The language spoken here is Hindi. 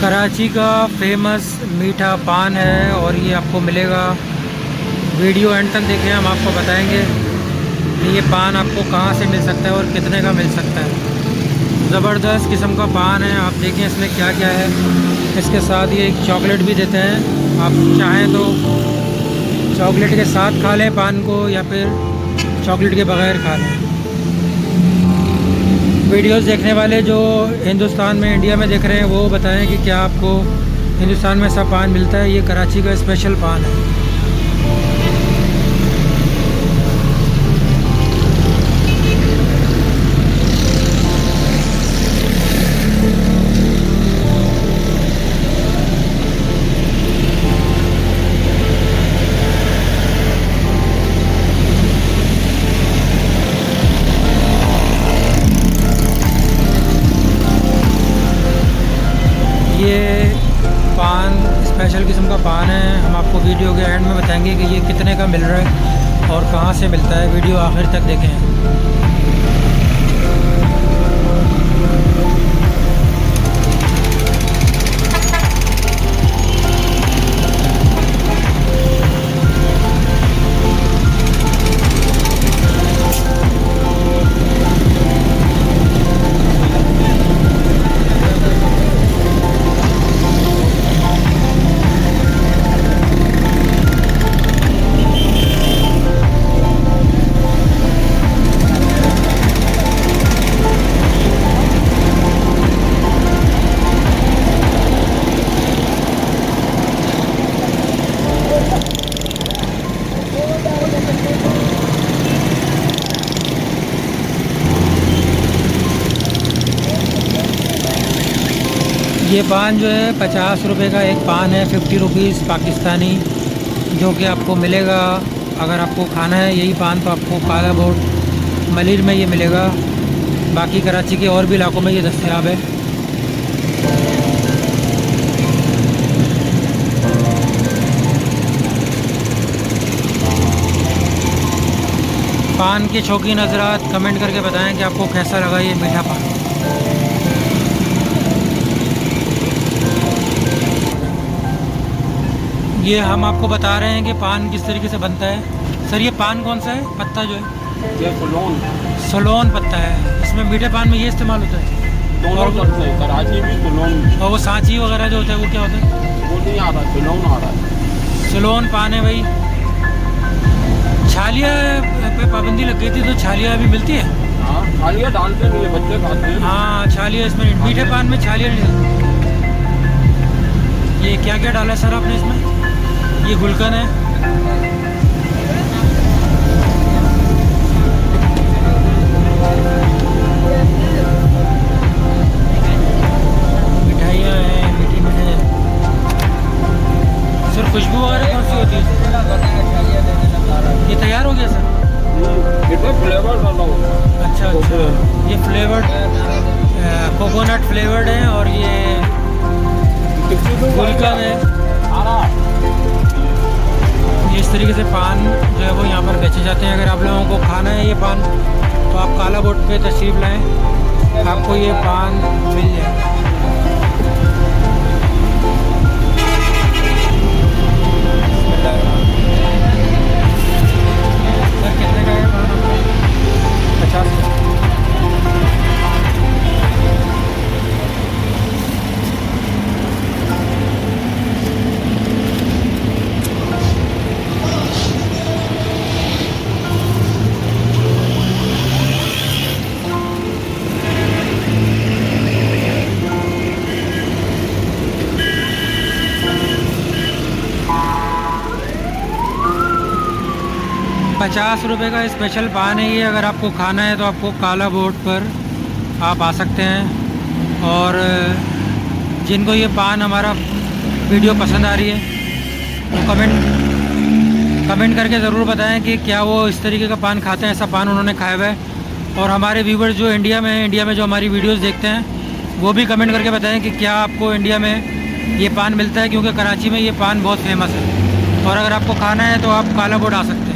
कराची का फेमस मीठा पान है और ये आपको मिलेगा। वीडियो एंड तक देखें, हम आपको बताएंगे कि ये पान आपको कहाँ से मिल सकता है और कितने का मिल सकता है। ज़बरदस्त किस्म का पान है। आप देखें इसमें क्या क्या है। इसके साथ ये एक चॉकलेट भी देते हैं। आप चाहें तो चॉकलेट के साथ खा लें पान को या फिर चॉकलेट के बगैर खा लें। वीडियोस देखने वाले जो हिंदुस्तान में, इंडिया में देख रहे हैं, वो बताएं कि क्या आपको हिंदुस्तान में ऐसा पान मिलता है। ये कराची का स्पेशल पान है। ये पान स्पेशल किस्म का पान है। हम आपको वीडियो के एंड में बताएंगे कि ये कितने का मिल रहा है और कहाँ से मिलता है। वीडियो आखिर तक देखें। ये पान जो है 50 रुपये का एक पान है, 50 रुपीज़ पाकिस्तानी, जो कि आपको मिलेगा। अगर आपको खाना है यही पान तो आपको काला बोर्ड मलिर में ये मिलेगा। बाकी कराची के और भी इलाकों में ये दस्तयाब है। पान के शौकीन हज़रात कमेंट करके बताएं कि आपको कैसा लगा ये मीठा पान। ये हम आपको बता रहे हैं कि पान किस तरीके से बनता है। सर, ये पान कौन सा है? पत्ता जो है ये सोलोन पत्ता है। इसमें मीठे पान में ये इस्तेमाल होता है। और कराची में सोलोन और वो सांची वगैरह जो होता है वो क्या होता है? वो नहीं आ रहा, सोलोन आ रहा है। सोलोन पान है भाई। छालिया पे पाबंदी लग गई थी तो छालिया अभी मिलती है। हाँ, छालिया डालते नहीं है, बच्चे खाते हैं। हाँ, छालिया इसमें मीठे पान में छालिया नहीं। ये क्या क्या डाला है सर आपने इसमें? ये गुलकन है। मिठाइयाँ हैं, मीठी मीठे। सर, खुशबू वगैरह कौन सी होती है? ये तैयार हो गया सर? इसमें फ्लेवर डाला होगा। अच्छा, ये फ्लेवर्ड कोकोनट फ्लेवर्ड है और ये गुलकन है। ये इस तरीके से पान जो है वो यहाँ पर बेचे जाते हैं। अगर आप लोगों को खाना है ये पान तो आप काला बोर्ड पे तशरीफ़ लाएं, आपको ये पान मिल जाएगा। सर, कितने का है पान आपको? 50। ₹50 का स्पेशल पान है ये। अगर आपको खाना है तो आपको काला बोर्ड पर आप आ सकते हैं। और जिनको ये पान हमारा वीडियो पसंद आ रही है तो कमेंट करके ज़रूर बताएं कि क्या वो इस तरीके का पान खाते हैं, ऐसा पान उन्होंने खाया हुआ है। और हमारे व्यूवर्स जो इंडिया में हैं, इंडिया में जो हमारी वीडियोस देखते हैं, वो भी कमेंट करके बताएं कि क्या आपको इंडिया में ये पान मिलता है, क्योंकि कराची में ये पान बहुत फेमस है। और अगर आपको खाना है तो आप काला बोर्ड आ सकते हैं।